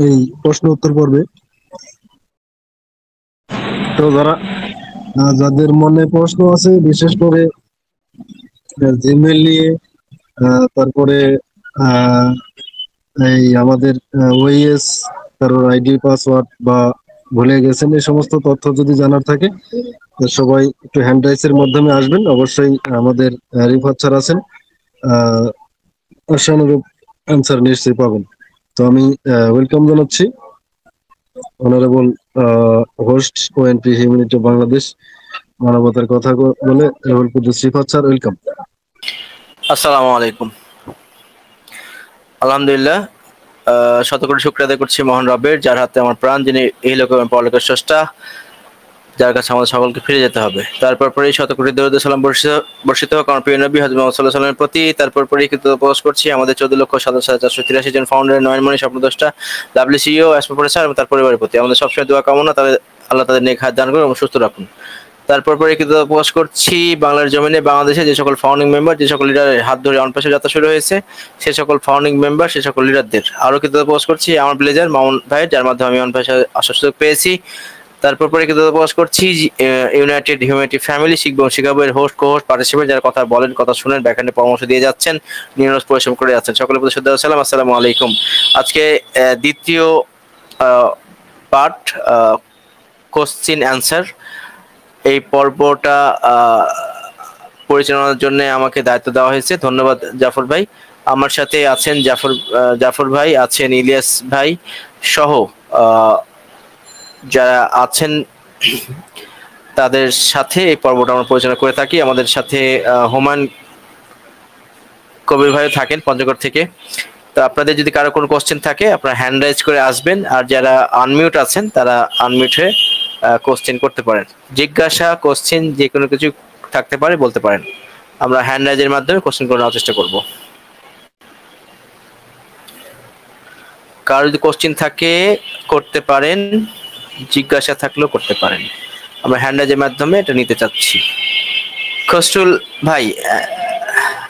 এই প্রশ্ন উত্তর পর্বে। তো যাদের মনে প্রশ্ন আছে, বিশেষ করে জিমেল নিয়ে, তারপরে আহ, এই আমাদের ওএস, কারোর আইডি পাসওয়ার্ড বা ভুলে গেছেন, এই সমস্ত তথ্য যদি জানার থাকে, তো সবাই একটু হ্যান্ড রাইজের মাধ্যমে আসবেন। অবশ্যই আমাদের রিফাত স্যার আছেন, আহ আশানুরূপ অ্যান্সার নিশ্চয়ই পাবেন। তো আমি ওয়েলকাম জানাচ্ছি অনারেবল হোস্ট ওএনপি হিউম্যানিটি বাংলাদেশ, মানবতার কথা বলে রুহুল কুদ্দুস রিফাত স্যার, ওয়েলকাম। আসসালামু আলাইকুম। আলহামদুলিল্লাহ, শত কোটি শুকরিয়া আদায় করছি মহান রবের, যার হাতে আমার প্রাণ, যিনি এই লোক এবং পরলোকের স্রষ্টা, যার কাছে আমাদের সকলকে ফিরে যেতে হবে। তারপর পরেই শত কোটি দরুদ ও সালাম বর্ষিত হোক আমার প্রিয় নবী হযরত মুহাম্মদ সাল্লাল্লাহু আলাইহি ওয়াসাল্লামের প্রতি। তারপর পরেই কৃতজ্ঞতা প্রকাশ করছি আমাদের 14,27,483 জন ফাউন্ডার, নয়নমণি, স্বপ্নদ্রষ্টা, লাভলি সিইও এসমা স্যার এবং তার পরিবারের প্রতি। আমাদের সবসময় দোয়া কামনা, আল্লাহ তাদের নেক হায়াত দান করুন এবং সুস্থ রাখুন। তারপর পরে কৃতজ্ঞতা প্রকাশ করছি বাংলার জমিনে, বাংলাদেশে যে সকল ফাউন্ডিং মেম্বার, যে সকল লিডারের হাত ধরে অনপেশে যাত্রা শুরু হয়েছে, সে সকল ফাউন্ডিং মেম্বার, সে সকল লিডারদের আরও কৃতজ্ঞতা প্রকাশ করছি আমার প্লেজার মামুন ভাই, যার মাধ্যমে আমি অনপেশে আসার সুযোগ পেয়েছি। তারপর পরে কৃতজ্ঞতা প্রকাশ করছি ইউনাইটেড হিউম্যানিটি ফ্যামিলি, শিখবো শিখাবো এর হোস্ট, কোহোস্ট, পার্টিসিপেন্ট, যারা কথা বলেন, কথা শুনেন, ব্যাখ্যানে পরামর্শ দিয়ে যাচ্ছেন, নিরলস পরিশ্রম করে যাচ্ছেন, সকলের প্রতি শ্রদ্ধা ও সালাম। আসসালামু আলাইকুম। আজকে দ্বিতীয় পার্ট, কোশ্চিন অ্যান্সার, এই পর্বটা পরিচালনার জন্য আমাকে দায়িত্ব দেওয়া হয়েছে। ধন্যবাদ জাফর ভাই। আমার সাথে আছেন জাফর ভাই, আছেন ইলিয়াস ভাই সহ যারা আছেন, তাদের সাথে এই পর্বটা আমরা পরিচালনা করে থাকি। আমাদের সাথে হুমায়ুন কবির ভাইও থাকেন পঞ্চগড় থেকে। তো আপনাদের যদি কারো কোনো কোশ্চেন থাকে, আপনারা হ্যান্ড রাইজ করে আসবেন, আর যারা আনমিউট আছেন তারা আনমিউট হয়ে কোশ্চেন করতে পারেন। জিজ্ঞাসা, কোশ্চেন যে কোনো কিছু থাকতে পারে, বলতে পারেন। আমরা হ্যান্ড রাইজের মাধ্যমে কোশ্চেন করে নেওয়ার চেষ্টা করব। কারো যদি কোশ্চেন থাকে করতে পারেন, জিজ্ঞাসা থাকলেও করতে পারেন। আমরা হ্যান্ড রাইজের মাধ্যমে এটা নিতে চাচ্ছি। খসরুল ভাই,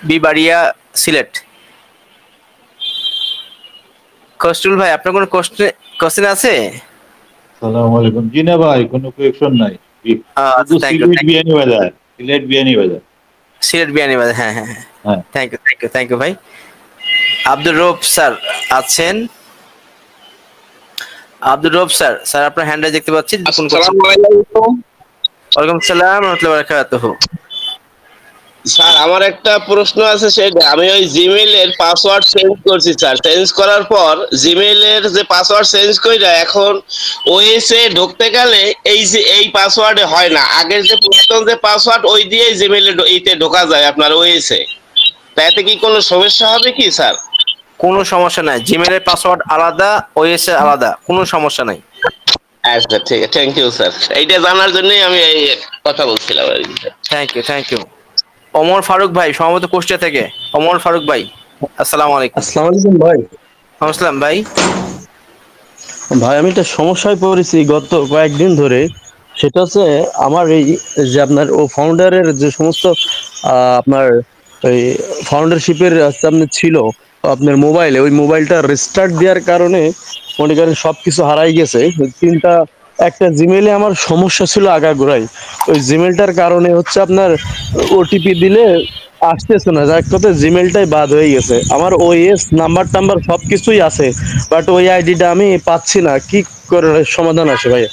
বিবাড়িয়া, সিলেট। খসরুল ভাই, আপনার কোনো কোশ্চেন আছে? সালাম আলাইকুম। জি না ভাই, কোনো কোয়েকশন নাই, শুধু থ্যাংক ইউ। সিলেট বিয়ানি বাজার, সিলেট বিয়ানি বাজার। সিলেট বিয়ানীবাজার, হ্যাঁ হ্যাঁ হ্যাঁ। হ্যাঁ, থ্যাংক ইউ ভাই। আব্দুর রৌফ স্যার আছেন? আব্দুর রৌফ স্যার, আপনার হ্যান্ড রাইজ দেখতে পাচ্ছি। আসসালামু আলাইকুম ওয়ালাইকুম আসসালাম ওয়া রাহমাতুল্লাহি ওয়া বারাকাতুহু। স্যার, আমার একটা প্রশ্ন আছে, সেটা আমি ওই জিমেইল এর পাসওয়ার্ড চেঞ্জ করছি স্যার। চেঞ্জ করার পর জিমেইল এর যে পাসওয়ার্ড চেঞ্জ কইরা এখন ওএস এ ঢুকতে গেলে এই পাসওয়ার্ডে হয় না, আগের যে পুরাতন যে পাসওয়ার্ড ওই দিয়েই জিমেইল এ ঢোকা যায় আপনার ওএস এ। তাতে কি কোনো সমস্যা হবে কি স্যার? কোনো সমস্যা নাই, জিমেইলের পাসওয়ার্ড আলাদা, ওএস এর আলাদা, কোনো সমস্যা নাই। আচ্ছা, ঠিক আছে, থ্যাংক ইউ স্যার। এইটা জানার জন্যই আমি এই কথা বলছিলাম আর কি। Thank you. ওমর ফারুক ভাই, সম্ভবত কুষ্টিয়া থেকে। ওমর ফারুক ভাই, আসসালামু আলাইকুম। আসসালামু আলাইকুম ভাই। আসসালাম ভাই। ভাই, আমি একটা সমস্যায় পড়েছি গত কয়েকদিন ধরে। সেটা হচ্ছে আমার এই যে আপনার ফাউন্ডারের যে সমস্ত আপনার ওই ফাউন্ডারশিপের আপনার ছিল আপনার মোবাইলে, ওই মোবাইলটা রিস্টার্ট দেওয়ার কারণে মনে করেন সব কিছু হারাই গেছে। একটা জিমেইলে আমার সমস্যা ছিল আগাগোড়াই। ওই জিমেইলটার কারণে হচ্ছে আপনার ওটিপি দিলে আসতেছে না, যার কথা জিমেইলটাই বাদ হয়ে গেছে। আমার ওএস নাম্বার টাম্বার সবকিছুই আছে, বাট ওই আইডিটা আমি পাচ্ছি না। কি করে সমাধান আছে ভাই?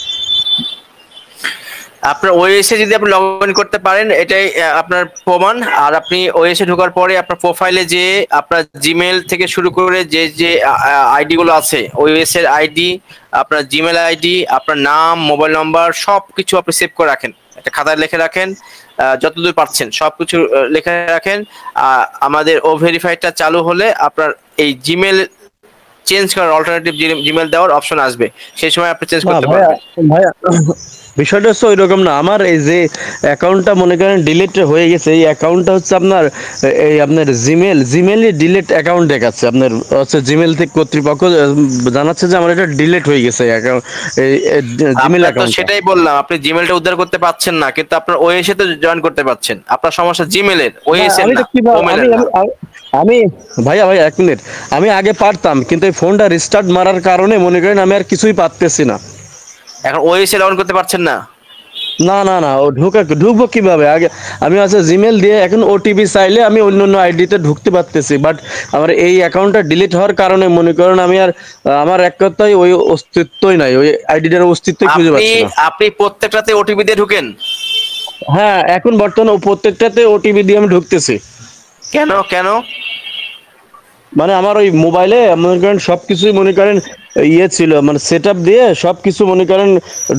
আপনার ওএসএ যদি আপনি লগ ইন করতে পারেন, এটাই আপনার প্রমাণ। আর আপনি ওএসএ ঢোকার পরে আপনার প্রোফাইলে যে আপনার জিমেল থেকে শুরু করে যে যে আইডি গুলো আছে, ওএস এর আইডি, আপনার জিমেল আইডি, আপনার নাম, মোবাইল নাম্বার, সব কিছু আপনি সেভ করে রাখেন, একটা খাতায় লিখে রাখেন, যতদূর পারছেন সবকিছু লিখে রাখেন। আমাদের ও ভেরিফাইডটা চালু হলে আপনার এই জিমেল চেঞ্জ করার অল্টারনেটিভ জিমেল দেওয়ার অপশন আসবে, সেই সময় আপনি চেঞ্জ করতে পারবেন। ভাইয়া বিষয়টা হচ্ছে ওই রকম না। আমার এই যে অ্যাকাউন্টটা মনে করেন ডিলিট হয়ে গেছে, এই অ্যাকাউন্টটা হচ্ছে আপনার এই আপনার জিমেলই ডিলিট অ্যাকাউন্ট দেখাচ্ছে। আপনার হচ্ছে জিমেল থেকে কর্তৃপক্ষ জানাচ্ছে যে আমার এটা ডিলিট হয়ে গেছে অ্যাকাউন্ট, এই জিমেল আপনার তো অ্যাকাউন্টটা। সেটাই বললাম, আপনি জিমেলটা উদ্ধার করতে পারছেন না, কিন্তু আপনার ওএসএ তো জয়েন করতে পারছেন। আপনার সমস্যা জিমেলের, না ওএসএর আমি না, তো কিভাবে ওমেলের না। আমি ভাইয়া 1 মিনিট, আমি আগে পারতাম কিন্তু এই ফোনটা রিস্টার্ট মারার কারণে মনে করেন আমি আর কিছুই পারতেছি না। এখন ওএসএ লগ ইন করতে পারছেন না? না না না, ও ঢুকবো কিভাবে? আগে আমি আছে জিমেল দিয়ে, এখন ওটিপি চাইলে আমি অন্য অন্য আইডিতে ঢুকতে পারতেছি, বাট আমার এই অ্যাকাউন্টটা ডিলিট হওয়ার কারণে মনে করেন আমি আর আমার এক কথায় ওই অস্তিত্বই নাই, ওই আইডিটার অস্তিত্বই খুঁজে আপনি পাচ্ছি না। আপনি প্রত্যেকটাতে ওটিপি দিয়ে ঢুকেন? হ্যাঁ, এখন বর্তমানে প্রত্যেকটাতে ওটিপি দিয়ে আমি ঢুকতেছি। কেন কেন? মানে আমার ওই মোবাইলে মনে করেন সবকিছুই মনে করেন ইয়ে ছিল, মানে সেট আপ দিয়ে সবকিছু মনে করেন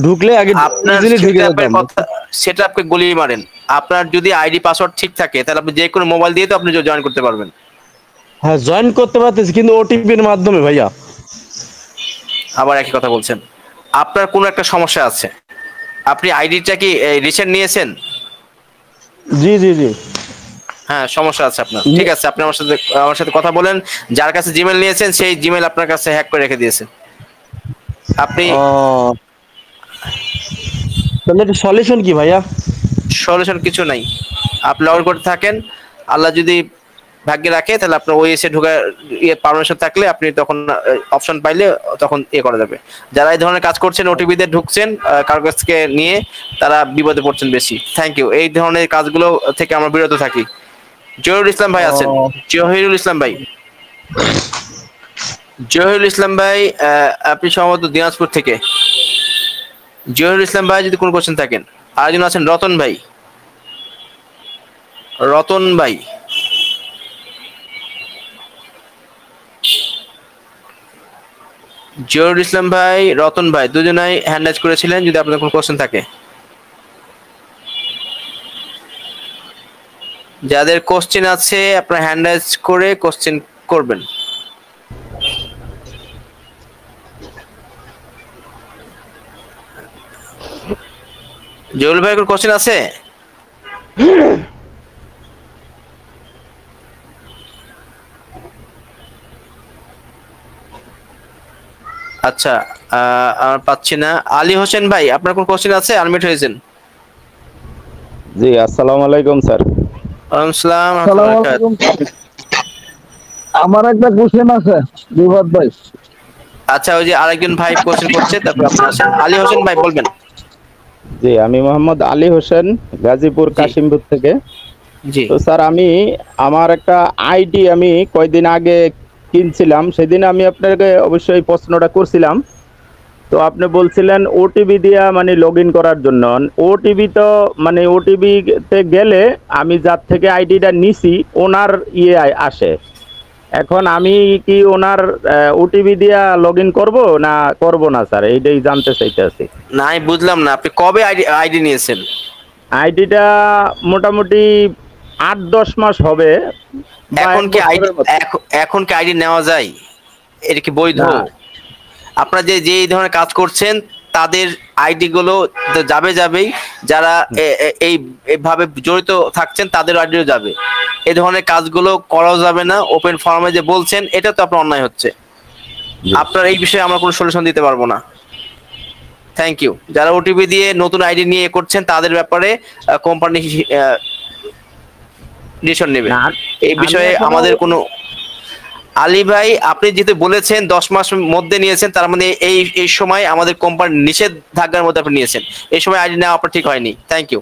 ঢুকলে আগে আপনার ইজিলি ঢুকে সেটআপের যেতাম। কথা, সেটআপকে গুলি মারেন। আপনার যদি আইডি পাসওয়ার্ড ঠিক থাকে তাহলে আপনি যে কোনো মোবাইল দিয়ে তো আপনি জয়েন করতে পারবেন। হ্যাঁ, জয়েন করতে পারতেছি কিন্তু ওটিপির মাধ্যমে ভাইয়া। আবার একই কথা বলছেন। আপনার কোনো একটা সমস্যা আছে। আপনি আইডিটা কি রিসেন্ট নিয়েছেন? জি জি জি। হ্যাঁ, সমস্যা আছে আপনার। ঠিক আছে, আপনি আমার সাথে কথা বলেন। যার কাছে জিমেল নিয়েছেন সেই জিমেল আপনার কাছে হ্যাক করে রেখে দিয়েছে। আপনি ও, তাহলে এটা সলিউশন কি ভাইয়া? সলিউশন কিছু নাই। আপনি লগ ইন করতে থাকেন। আল্লাহ যদি ভাগ্যে রাখে তাহলে আপনার ওএসএ ঢোকার পারমিশন থাকলে আপনি তখন অপশন পাইলে তখন করা যাবে। যারা এই ধরনের কাজ করছেন, ওটিপি দিয়ে ঢুকছেন কারো কাছ থেকে নিয়ে, তারা বিপদে পড়ছেন বেশি। Thank you. এই ধরনের কাজগুলো থেকে আমরা বিরত থাকি। জহিরুল ইসলাম ভাই আছেন? ও, জহিরুল ইসলাম ভাই, জহিরুল ইসলাম ভাই, আপনি সম্ভবত দিনাজপুর থেকে। জহিরুল ইসলাম ভাই যদি কোনো কোশ্চেন থাকেন। আরেকজন আছেন রতন ভাই। রতন ভাই, জহিরুল ইসলাম ভাই, রতন ভাই, দুজনাই হ্যান্ড রাইজ করেছিলেন। যদি আপনার কোনো কোশ্চেন থাকে, যাদের কোশ্চেন আছে আপনার হ্যান্ড রাইজ করে কোশ্চেন করবেন। জহুরুল ভাই কোনো কোশ্চেন আছে? আচ্ছা, আমার পাচ্ছি না। আলী হোসেন ভাই, আপনার কোন কোশ্চেন আছে? আনমিউট হয়েছেন। জি, আসসালামু আলাইকুম স্যার। ওয়ালাইকুম আসসালাম ওয়া রাহমাতুল্লাহি আসসালামু ওয়া বারাকাতুহু। আলাইকুম। আমার একটা কোশ্চেন আছে বিভাদ ভাই। আচ্ছা, ওই যে আরেকজন ভাই কোশ্চেন করছে, তারপর আপনি আসেন। আলী হোসেন ভাই বলবেন। জি, আমি মোহাম্মদ আলী হোসেন, গাজীপুর জি কাশিমপুর থেকে। জি। তো স্যার, আমার একটা আইডি আমি কয়দিন আগে কিনছিলাম, সেদিন আমি আপনাকে অবশ্যই প্রশ্নটা করছিলাম। তো আপনি বলছিলেন ওটিপি দিয়া মানে লগ ইন করার জন্য। ওটিপি তো মানে ওটিপি তে গেলে আমি যার থেকে আইডিটা নিছি ওনার আসে। এখন আমি কি ওনার ওটিপি দিয়া লগ ইন করবো না করব না স্যার, এইটাই জানতে চাইতেছি। না, আমি বুঝলাম না, আপনি কবে আইডি নিয়েছেন? আইডিটা মোটামুটি 8-10 মাস হবে বা এখন এক কি আইডি, বছরের মতো। এখন কি আইডি নেওয়া যায়? এটা কি বৈধ? না। আপনারা যে এই ধরনের কাজ করছেন তাদের আইডি গুলো তো যাবেই। যারা এইভাবে জড়িত থাকছেন তাদের আইডিও যাবে। এই ধরনের কাজগুলো করাও যাবে না। ওপেন ফর্মে যে বলছেন এটা তো আপনার অন্যায় হচ্ছে। জি। আপনার এই বিষয়ে আমরা কোনো সলিউশন দিতে পারবো না। Thank you. যারা ওটিপি দিয়ে নতুন আইডি নিয়ে করছেন তাদের ব্যাপারে কোম্পানি ডিসিশন নেবে। না, এই আমি বিষয়ে এখনো আমাদের কোনো। আলী ভাই, আপনি যেহেতু বলেছেন 10 মাস মধ্যে নিয়েছেন, তার মানে এই সময় আমাদের কোম্পানির নিষেধাজ্ঞার মধ্যে আপনি নিয়েছেন। এই সময় আইডি নেওয়া আপনার ঠিক হয়নি। Thank you.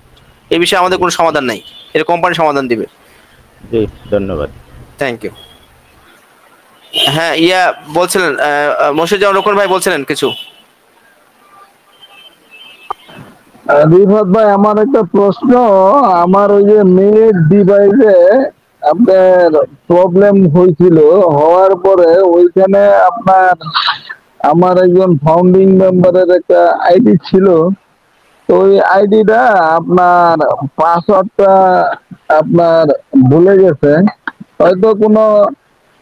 এই বিষয়ে আমাদের কোনো সমাধান নাই, এটা কোম্পানি সমাধান দিবে। জি, ধন্যবাদ। Thank you. হ্যাঁ, বলছিলেন মশিউজ্জামান রোকন ভাই বলছিলেন কিছু। বিভাদ ভাই, আমার একটা প্রশ্ন। আমার ওই যে মেয়ের ডিভাইসে আপনার প্রবলেম হয়েছিল, হওয়ার পরে ওইখানে আপনার আমার একজন ফাউন্ডিং মেম্বারের একটা আইডি ছিল। তো ওই আইডিটা আপনার পাসওয়ার্ডটা আপনার ভুলে গেছে, হয়তো কোনো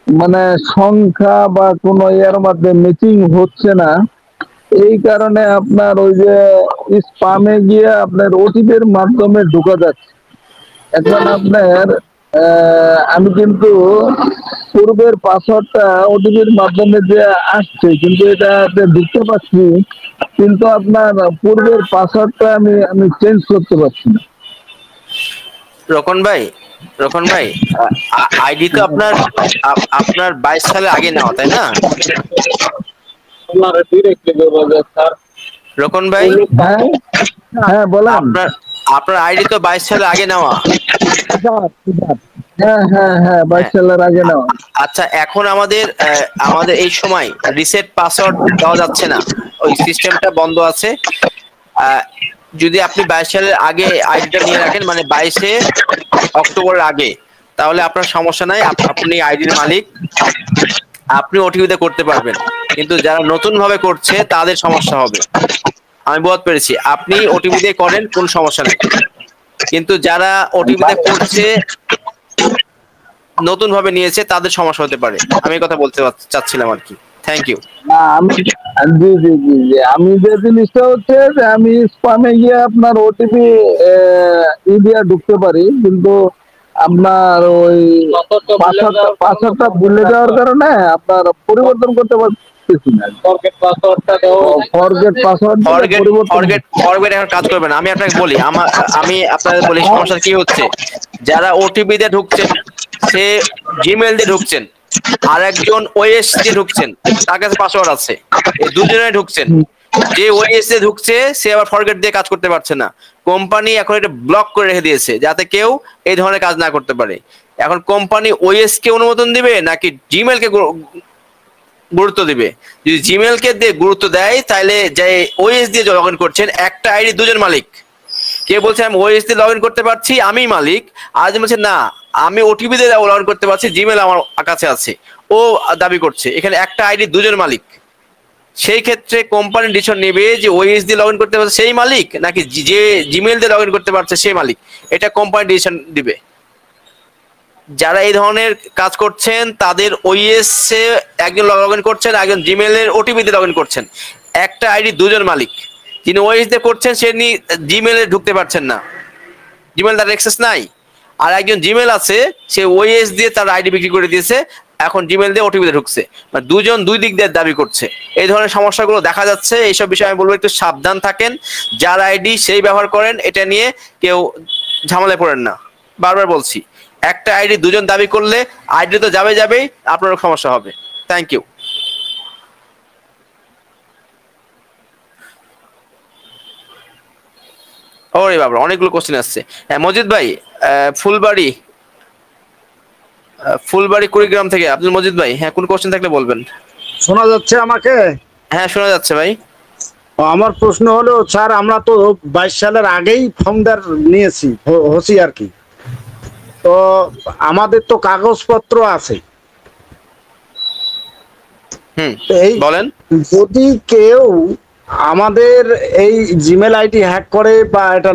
মানে সংখ্যা বা কোনো মধ্যে ম্যাচিং হচ্ছে না। এই কারণে আপনার ওই যে স্পামে গিয়ে আপনার ওটিপির মাধ্যমে ঢোকা যাচ্ছে। এখন আপনার আমি কিন্তু পূর্বের পাসওয়ার্ডটা ওটিপির মাধ্যমে যে আসছে, কিন্তু এটাতে ঢুকতে পারছি, কিন্তু আপনার পূর্বের পাসওয়ার্ডটা আমি চেঞ্জ করতে পারছি না। রকন ভাই, আইডি তো আপনার আপনার 22 সালের আগে নেওয়া, তাই না? রকন ভাই, হ্যাঁ হ্যাঁ বলেন। আপনার আপনার আইডি তো 22 সালের আগে নেওয়া। হ্যাঁ হ্যাঁ হ্যাঁ 22 হ্যাঁ, সালের আগে নেওয়া। আচ্ছা, এখন আমাদের এই সময় রিসেট পাসওয়ার্ড দেওয়া যাচ্ছে না, ওই সিস্টেমটা বন্ধ আছে। যদি আপনি 22 সালের আগে আইডিটা নিয়ে রাখেন, মানে 22 অক্টোবরের আগে, তাহলে আপনার সমস্যা নাই, আপনি আইডির মালিক, আপনি ওটিপিতে করতে পারবেন। কিন্তু যারা নতুন ভাবে করছে তাদের সমস্যা হবে। আমি বুঝতে পেরেছি, আপনি ওটিপি দিয়ে করেন, কোন সমস্যা নেই। কিন্তু যারা ওটিপিতে করছে, নতুন ভাবে নিয়েছে, তাদের সমস্যা হতে পারে। আমি এই কথা বলতে চাচ্ছিলাম আর কি। Thank you. না আমি জি জি জি জি আমি যে জিনিসটা হচ্ছে যে আমি স্পামে গিয়ে আপনার ওটিপি দিয়ে ঢুকতে পারি, কিন্তু আপনার ওই পাসওয়ার্ডটা ভুলে যাওয়ার কারণে আপনার পরিবর্তন করতে পারতেছি না। ফরগেট পাসওয়ার্ড ফরগেট এখন কাজ করবে না। আমি আপনাকে বলি, আমি আপনাদের বলি সমস্যা কি হচ্ছে। যারা ওটিপি দিয়ে ঢুকছেন, সে জিমেল দিয়ে ঢুকছেন, আর একজন ওএস দিয়ে ঢুকছেন, তার কাছে পাসওয়ার্ড আছে, এই দুজনে ঢুকছেন। যে ওএস দিয়ে ঢুকছে সে আবার ফরগেট দিয়ে কাজ করতে পারছে না। কোম্পানি এখন এটা ব্লক করে রেখে দিয়েছে, যাতে কেউ এই ধরনের কাজ না করতে পারে। এখন কোম্পানি ওএস কে অনুমোদন দিবে নাকি জিমেল কে গুরুত্ব দিবে? যদি জিমেল কে দিয়ে গুরুত্ব দেয়, তাহলে যে ওএস দিয়ে লগ ইন করছেন, একটা আইডি দুজন মালিক। কে বলছে আমি ওএস দিয়ে লগ ইন করতে পারছি, আমি মালিক, আর যে বলছে না আমি ওটিপি দিয়ে লগ ইন করতে পারছি, জিমেল আমার কাছে আছে, ও দাবি করছে। এখানে একটা আইডি দুজন মালিক। সেই ক্ষেত্রে কোম্পানি ডিসিশন নেবে যে ওএস দিয়ে লগ ইন করতে পারছে সেই মালিক, নাকি যে জিমেল দিয়ে লগ ইন করতে পারছে সেই মালিক। এটা কোম্পানি ডিসিশন দিবে। যারা এই ধরনের কাজ করছেন, তাদের ওএস এ একজন লগ ইন করছেন, একজন জিমেলের ওটিপি দিয়ে লগ ইন করছেন, একটা আইডি দুজন মালিক। যিনি ওএস দিয়ে করছেন সে জিমেলে ঢুকতে পারছেন না, জিমেল তার অ্যাক্সেস নাই। আর একজন জিমেল আছে, সে ওএস দিয়ে তার আইডি বিক্রি করে দিয়েছে, এখন জিমেল দিয়ে ওটিপিতে ঢুকছে। মানে দুজন দুই দিক দিয়ে দাবি করছে। এই ধরনের সমস্যাগুলো দেখা যাচ্ছে। এইসব বিষয়ে আমি বলবো একটু সাবধান থাকেন। যার আইডি সেই ব্যবহার করেন, এটা নিয়ে কেউ ঝামেলায় পড়েন না। বারবার বলছি, একটা আইডি দুজন দাবি করলে আইডি তো যাবেই, আপনারও সমস্যা হবে। Thank you. ওরে বাবা, অনেকগুলো কোশ্চেন আসছে। হ্যাঁ মজিদ ভাই, ফুলবাড়ি কুড়িগ্রাম থেকে আব্দুল মজিদ ভাই, হ্যাঁ কোন কোশ্চেন থাকলে বলবেন। শোনা যাচ্ছে আমাকে? হ্যাঁ শোনা যাচ্ছে ভাই। আমার প্রশ্ন হলো স্যার, আমরা তো 22 সালের আগেই ফাউন্ডার নিয়েছি, হসি আর কি। তো আমাদের তো কাগজপত্র আছে। এই বলেন। যদি কেউ আমাদের এই জিমেল আইডি হ্যাক করে বা এটা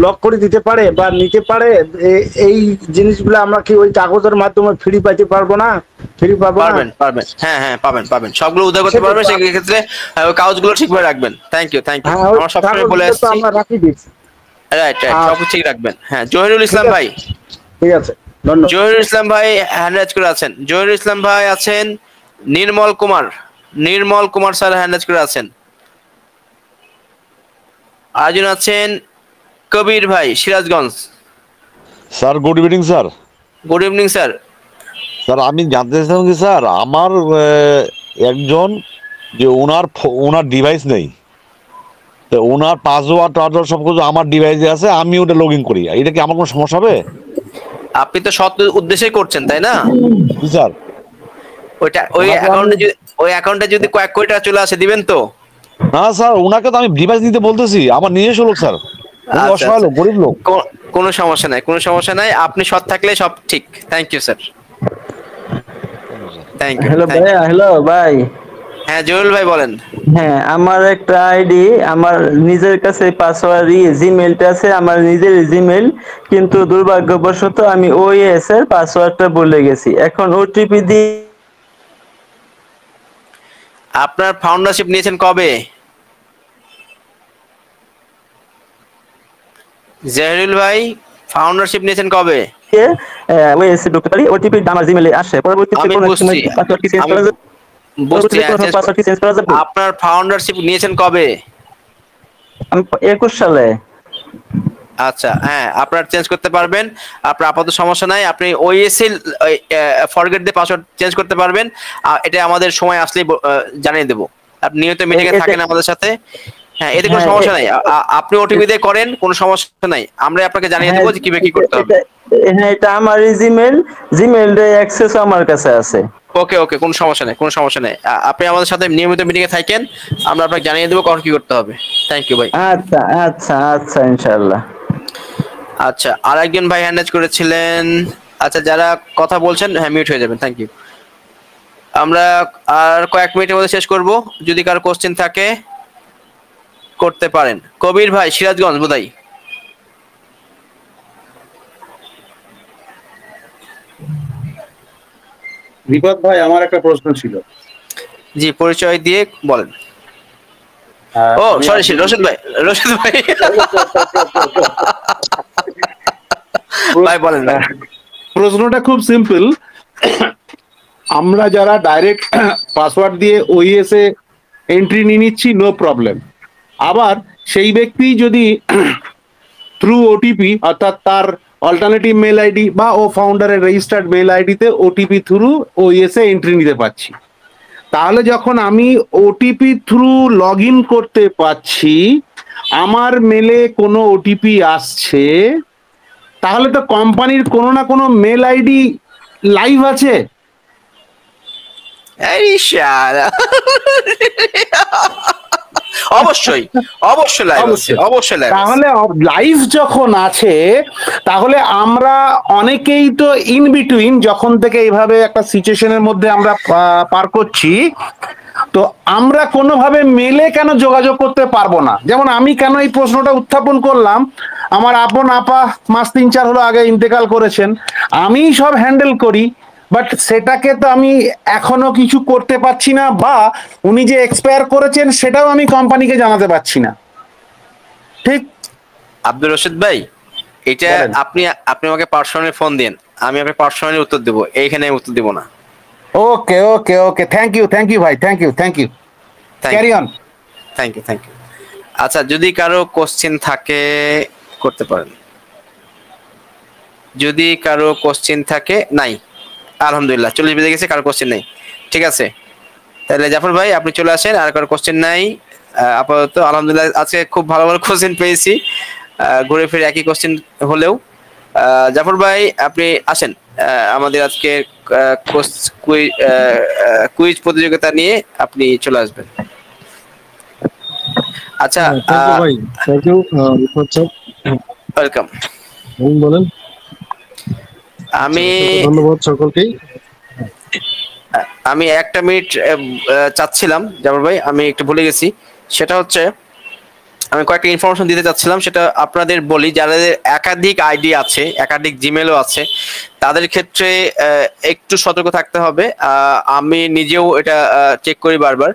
লক করে দিতে পারে বা নিতে পারে, এই জিনিসগুলো আমরা কি ওই কাগজের মাধ্যমে ফ্রি পাইতে পারবো না? ফ্রি পাবো না? পারবেন। হ্যাঁ পাবেন, সবগুলো উদ্ধার করতে পারবেন। সেই ক্ষেত্রে ওই কাগজগুলো ঠিকভাবে রাখবেন। Thank you. আমরা সবসময় বলে আসছি, আমরা রাখি দিচ্ছি। রাইট, সব ঠিক রাখবেন। হ্যাঁ জহিরুল ইসলাম ভাই, ঠিক আছে, ধন্যবাদ। জহিরুল ইসলাম ভাই হ্যান্ড রাইজ করে আছেন। জহিরুল ইসলাম ভাই আছেন। নির্মল কুমার স্যার হ্যান্ড রাইজ করে আছেন। আরেকজন আছেন কবির ভাই, Sirajganj. Sir good evening sir. Good evening sir. Sir আমি জানতে চাইছিলাম কি স্যার, আমার একজন যে ওনার ডিভাইস নেই, তো ওনার পাসওয়ার্ড সব কিছু আমার ডিভাইসে আছে, আমি ওটা লগ ইন করি, এটা কি আমার কোনো সমস্যা হবে? আপনি তো সৎ উদ্দেশ্যে করছেন, তাই না? স্যার ওই অ্যাকাউন্টে যদি কয়েক কোটি টাকা চলে আসে, দিবেন তো? না স্যার, ওনাকে তো আমি ডিভাইস দিতে বলতেছি, আমার নিজস্ব লোক স্যার, অসহায় লোক, গরিব লোক। কোনো সমস্যা নাই, আপনি সৎ থাকলে সব ঠিক। Thank you sir. Thank you. Hello ভাই। হ্যাঁ জহিরুল ভাই বলেন। হ্যাঁ, আমার একটা আইডি, আমার নিজের কাছে পাসওয়ার্ড জিমেলটা আছে, আমার নিজের জিমেল, কিন্তু দুর্ভাগ্যবশত আমি ওএস এর পাসওয়ার্ডটা ভুলে গেছি। এখন ওটিপি দিয়ে। আপনার ফাউন্ডারশিপ নিয়েছেন কবে? জাহিরুল ভাই ফাউন্ডারশিপ নিয়েছেন কবে? ওএসএ ঢুকতে পারি, ওটিপি আমার জিমেলে আসে, পরবর্তীতে আমি কোনো বুঝছি, পাসওয়ার্ড কি চেঞ্জ আমি করা যাবে? বুঝছি। পরবর্তীতে কোনো পাসওয়ার্ড কি চেঞ্জ করা যাবে? আপনার ফাউন্ডারশিপ নিয়েছেন কবে? আমি 21 সালে। আচ্ছা, হ্যাঁ, আপনার চেঞ্জ করতে পারবেন, আপনার আপাতত সমস্যা নাই। আপনি ওএসএল ফরগেট দিয়ে পাসওয়ার্ড চেঞ্জ করতে পারবেন। এটা আমাদের সময় আসলেই জানিয়ে দেবো। আপনি নিয়মিত মিটিং এ থাকেন আমাদের সাথে, হ্যাঁ, এতে কোনো সমস্যা নাই। আপনি ওটিপি দিয়ে করেন, কোনো সমস্যা নাই, আমরা আপনাকে জানিয়ে দেবো যে কিভাবে কি করতে হবে। হ্যাঁ, এটা আমার জিমেল অ্যাক্সেস আমার কাছে আছে। ওকে ওকে, কোনো সমস্যা নেই, কোনো সমস্যা নেই। আপনি আমাদের সাথে নিয়মিত মিটিং এ থাকেন, আমরা আপনাকে জানিয়ে দেবো কখন কি করতে হবে। থ্যাংক ইউ ভাই। আচ্ছা আচ্ছা আচ্ছা, ইনশাআল্লাহ। আচ্ছা, আরেকজন ভাই হ্যান্ড রাইজ করেছিলেন। আচ্ছা, যারা কথা বলছেন, হ্যাঁ, মিউট হয়ে যাবেন। Thank you. আমরা আর কয়েক মিনিটের মধ্যে শেষ করব। যদি কারো কোশ্চেন থাকে করতে পারেন। কবির ভাই, সিরাজগঞ্জ বোধহয়। বিপদ ভাই, আমার একটা প্রশ্ন ছিল। জি, পরিচয় দিয়ে বলেন। ও সরি, রশিদ ভাই, রশিদ ভাই। ভাই বলেন। প্রশ্নটা খুব সিম্পল। আমরা যারা ডাইরেক্ট পাসওয়ার্ড দিয়ে ওইএসএ এন্ট্রি নিয়ে নিচ্ছি, নো প্রবলেম। আবার সেই ব্যক্তি যদি থ্রু ওটিপি, অর্থাৎ তার অল্টারনেটিভ মেল আইডি বা ও ফাউন্ডারের রেজিস্টার্ড মেল আইডিতে ওটিপি থ্রু ওইএসএ এন্ট্রি নিতে পারছি, তাহলে যখন আমি ওটিপি থ্রু লগ ইন করতে পারছি, আমার মেলে কোনো ওটিপি আসছে, তাহলে তো কোম্পানির কোনো না কোনো মেল আইডি লাইভ আছে। অবশ্যই অবশ্যই লাইভ আছে, অবশ্যই লাইভ। তাহলে লাইভ যখন আছে, তাহলে আমরা অনেকেই তো ইন বিটুইন, যখন থেকে এইভাবে একটা সিচুয়েশনের মধ্যে আমরা পার করছি, তো আমরা কোনোভাবে মেলে কেন যোগাযোগ করতে পারবো না? যেমন আমি কেন এই প্রশ্নটা উত্থাপন করলাম, আমার আপন আপা মাস 3-4 হলো আগে ইন্তেকাল করেছেন, আমি সব হ্যান্ডেল করি, বাট সেটাকে তো আমি এখনো কিছু করতে পারছি না, বা উনি যে এক্সপায়ার করেছেন সেটাও আমি কোম্পানিকে জানাতে পারছি না। ঠিক আব্দুর রশিদ ভাই, এটা আপনি আমাকে পার্সোনালি ফোন দিন, আমি আপনাকে পার্সোনালি উত্তর দেবো, এইখানে উত্তর দেবো না। Okay okay okay, thank you ভাই, thank you carry on. Thank you. আচ্ছা, যদি কারো কোশ্চেন থাকে করতে পারেন। যদি কারো কোশ্চেন থাকে, নাই, আলহামদুলিল্লাহ 40 বেজে গেছে, কারো কোশ্চেন নেই, ঠিক আছে। তাহলে জাফর ভাই আপনি চলে আসেন, আর কারো কোশ্চেন নাই আপাতত। আলহামদুলিল্লাহ আজকে খুব ভালো ভালো কোশ্চেন পেয়েছি, ঘুরে ফিরে একই কোশ্চেন হলেও। জাফর ভাই আপনি আসেন, আমাদের আজকে কুইজ প্রতিযোগিতা নিয়ে আপনি চলে আসবেন। আচ্ছা, ভাই থ্যাংক ইউ। ওয়েলকাম। বলেন। আমি ধন্যবাদ সকলকেই। আমি একটা মিনিট চাচ্ছিলাম জাফর ভাই, আমি একটু ভুলে গেছি। সেটা হচ্ছে আমি কয়েকটা ইনফরমেশন দিতে চাচ্ছিলাম, সেটা আপনাদের বলি। যাদের একাধিক আইডি আছে, একাধিক জিমেলও আছে, তাদের ক্ষেত্রে একটু সতর্ক থাকতে হবে। আমি নিজেও এটা চেক করি বারবার।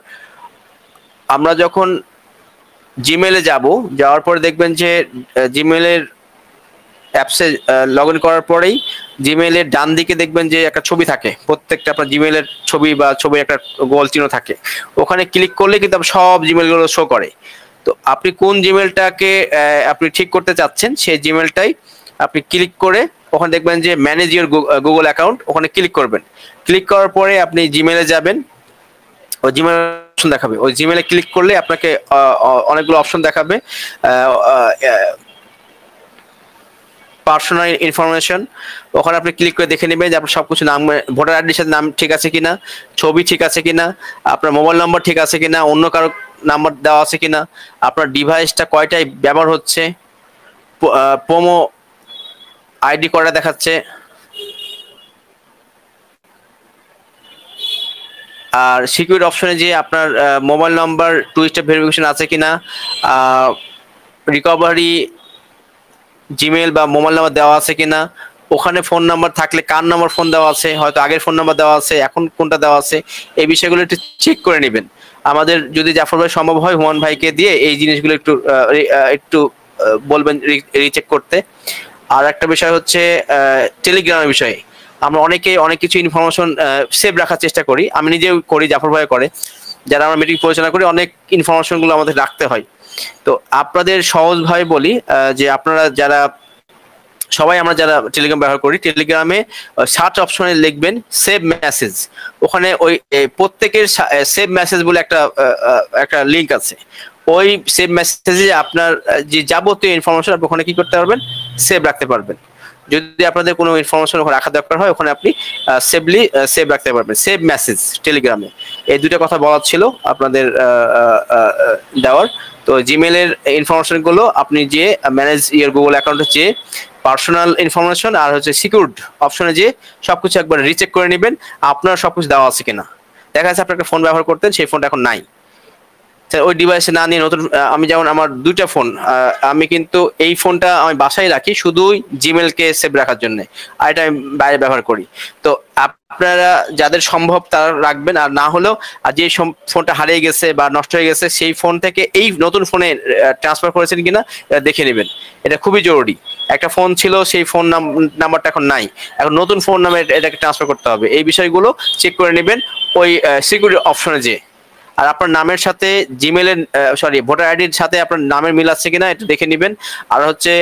আমরা যখন জিমেলে যাওয়ার পরে দেখবেন যে জিমেলের অ্যাপসে লগ ইন করার পরেই জিমেলের ডান দিকে দেখবেন যে একটা ছবি থাকে, প্রত্যেকটা আপনার জিমেলের ছবি বা ছবির একটা গোল চিহ্ন থাকে। ওখানে ক্লিক করলে কিন্তু সব জিমেলগুলো শো করে। তো আপনি কোন জিমেলটাকে আপনি ঠিক করতে চাচ্ছেন, সেই জিমেলটাই আপনি ক্লিক করে ওখানে দেখবেন যে ম্যানেজ ইওর গুগল অ্যাকাউন্ট, ওখানে ক্লিক করবেন। ক্লিক করার পরে আপনি জিমেলে যাবেন, ওই জিমেল অপশন দেখাবে। ওই জিমেলে ক্লিক করলে আপনাকে অনেকগুলো অপশন দেখাবে। পার্সোনাল ইনফরমেশন, ওখানে আপনি ক্লিক করে দেখে নেবেন যে আপনার সবকিছু, নাম, ভোটার আইডির সাথে নাম ঠিক আছে কিনা, ছবি ঠিক আছে কিনা, আপনার মোবাইল নাম্বার ঠিক আছে কিনা, অন্য কারো নাম্বার দেওয়া আছে কিনা, আপনার ডিভাইসটা কয়টায় ব্যবহার হচ্ছে, প্রোমো আইডি কয়টা দেখাচ্ছে, আর সিকিউরিটি অপশনে যে আপনার মোবাইল নাম্বার 2 স্টেপ ভেরিফিকেশন আছে কিনা, রিকভারি জিমেল বা মোবাইল নাম্বার দেওয়া আছে কিনা, ওখানে ফোন নাম্বার থাকলে কার নাম্বার ফোন দেওয়া আছে, হয়তো আগের ফোন নাম্বার দেওয়া আছে, এখন কোনটা দেওয়া আছে, এই বিষয়গুলো একটু চেক করে নেবেন। আমাদের যদি জাফর ভাই সম্ভব হয় হুমান ভাইকে দিয়ে এই জিনিসগুলো একটু বলবেন রিচেক করতে। আর একটা বিষয় হচ্ছে টেলিগ্রামের বিষয়ে আমরা অনেকে অনেক কিছু ইনফরমেশন সেভ রাখার চেষ্টা করি, আমি নিজেও করি, জাফর ভাই করে, যারা আমরা মিটিং পরিচালনা করি অনেক ইনফরমেশন গুলো আমাদের রাখতে হয়। তো আপনাদের সহজভাবে বলি যে আপনারা যারা সবাই আমরা যারা টেলিগ্রাম ব্যবহার করি, টেলিগ্রামে সার্চ অপশনে লিখবেন সেভ মেসেজ, ওখানে ওই প্রত্যেকের সেভ মেসেজ বলে একটা লিঙ্ক আছে, ওই সেভ মেসেজে আপনার যে যাবতীয় ইনফরমেশন আপনি ওখানে কি করতে পারবেন, সেভ রাখতে পারবেন। যদি আপনাদের কোনো ইনফরমেশন ওখানে রাখা দরকার হয় ওখানে আপনি সেভ রাখতে পারবেন, সেভ মেসেজ টেলিগ্রামে। এই দুটো কথা বলার ছিল আপনাদের দেওয়ার। তো জিমেলের ইনফরমেশন গুলো আপনি যে ম্যানেজ ইয়ার গুগল অ্যাকাউন্টে যে পার্সোনাল ইনফরমেশন আর হচ্ছে সিকিউরড অপশনে যে সবকিছু একবার রিচেক করে নেবেন আপনার সবকিছু দেওয়া আছে কিনা। দেখা যাচ্ছে আপনার একটা ফোন ব্যবহার করতেন, সেই ফোনটা এখন নাই, ওই ডিভাইসে না নিয়ে নতুন, আমি যেমন আমার দুইটা ফোন, আমি কিন্তু এই ফোনটা আমি বাসায় রাখি শুধুই জিমেলকে সেভ রাখার জন্য, আর এটা আমি বাইরে ব্যবহার করি। তো আপনারা যাদের সম্ভব তারা রাখবেন, আর না হলেও যে ফোনটা হারিয়ে গেছে বা নষ্ট হয়ে গেছে সেই ফোন থেকে এই নতুন ফোনে ট্রান্সফার করেছেন কিনা এটা দেখে নেবেন, এটা খুবই জরুরি। একটা ফোন ছিল সেই ফোন নাম্বারটা এখন নাই, এখন নতুন ফোন নামে এটাকে ট্রান্সফার করতে হবে, এই বিষয়গুলো চেক করে নেবেন ওই সিকিউরিটি অপশনে যে। আর আপনার নামের সাথে জিমেলের ভোটার আইডির সাথে আপনার নামের মিল আছে কিনা এটা দেখে নেবেন। আর হচ্ছে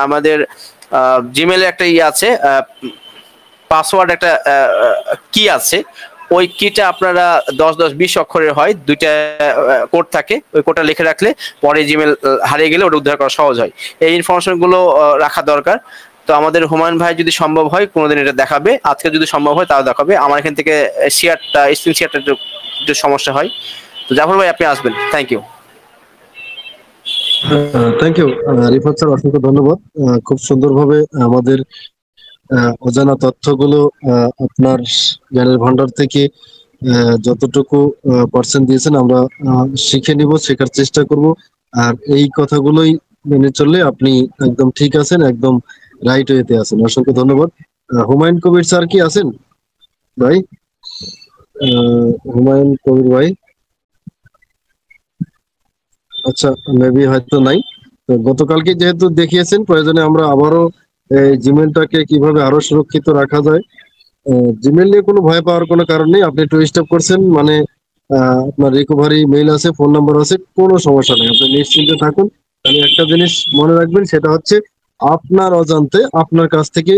আমাদের জিমেলে একটা আছে পাসওয়ার্ড, একটা কি আছে, ওই কিটা আপনারা 10-20 অক্ষরের হয়, দুইটা কোড থাকে, ওই কোডটা লিখে রাখলে পরে জিমেল হারিয়ে গেলে ওটা উদ্ধার করা সহজ হয়। এই ইনফরমেশন গুলো রাখা দরকার। তো আমাদের হুমায়ুন ভাই যদি সম্ভব হয় কোনোদিন এটা দেখাবে, আজকে যদি সম্ভব হয় তাও দেখাবে। আমার এখান থেকে স্ক্রিন শেয়ারটা একটু সমস্যা হয়। তো জাফর ভাই আপনি আসবেন, thank you. Thank you Rifat sir, অসংখ্য ধন্যবাদ। খুব সুন্দরভাবে আমাদের অজানা তথ্যগুলো আপনার জ্ঞানের ভান্ডার থেকে যতটুকু পার্সেন্ট দিয়েছেন আমরা শিখে নিব, শেখার চেষ্টা করব। আর এই কথাগুলোই মেনে চললে আপনি একদম ঠিক আছেন, একদম রাইট ওয়েতে আছেন। অসংখ্য ধন্যবাদ। হুমায়ুন কবির স্যার কি আছেন ভাই? হুমায়ুন কবির ভাই, আচ্ছা মেবি হয়তো নাই। তো গতকালকে যেহেতু দেখিয়েছেন, প্রয়োজনে আমরা আবারও জিমেলটাকে কিভাবে আরো সুরক্ষিত রাখা যায়, জিমেল নিয়ে কোনো ভয় পাওয়ার কোনো কারণ নেই। আপনি টু স্টেপ করছেন মানে আপনার রিকভারি মেইল আছে, ফোন নাম্বার আছে, কোনো সমস্যা নেই, আপনি নিশ্চিন্তে থাকুন। আমি একটা জিনিস মনে রাখবেন, সেটা হচ্ছে আপনার অজান্তে আপনার কাছ থেকে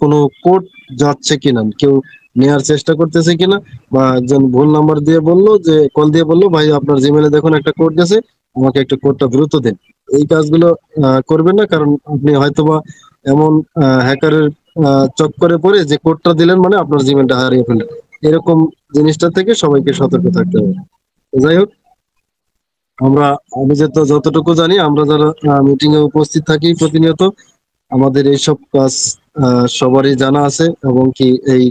কোনো কোড যাচ্ছে কিনা, কেউ নেওয়ার চেষ্টা করতেছে কিনা, বা একজন ভুল নাম্বার দিয়ে বললো, যে কল দিয়ে বললো ভাই আপনার জিমেলে দেখুন একটা কোড গেছে, আমাকে একটু কোডটা দ্রুত দেন। এই কাজগুলো করবেন না, কারণ আপনি হয়তোবা এমন হ্যাকারের চক্করে পড়ে যে কোডটা দিলেন মানে আপনার জিমেলটা হারিয়ে ফেলেন। এরকম জিনিসটা থেকে সবাইকে সতর্ক থাকতে হবে। যাই হোক, আমি যতটুকু জানি, আমরা যারা মিটিং এ উপস্থিত থাকি প্রতিনিয়ত, আমাদের এইসব কাজ সবারই জানা আছে, এবং কি এই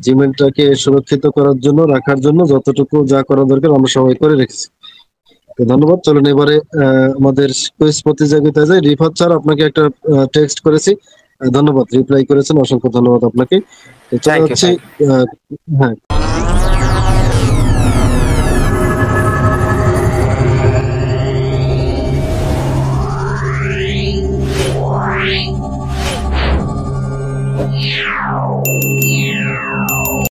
জিমেলটাকে সুরক্ষিত করার জন্য, রাখার জন্য যতটুকু যা করা দরকার আমরা সবাই করে রেখেছি। তো ধন্যবাদ। চলুন এবারে আমাদের কুইজ প্রতিযোগিতায় যাই। রিফাত স্যার আপনাকে একটা টেক্সট করেছি, ধন্যবাদ, রিপ্লাই করেছেন, অসংখ্য ধন্যবাদ আপনাকে। চলে যাচ্ছি, হ্যাঁ।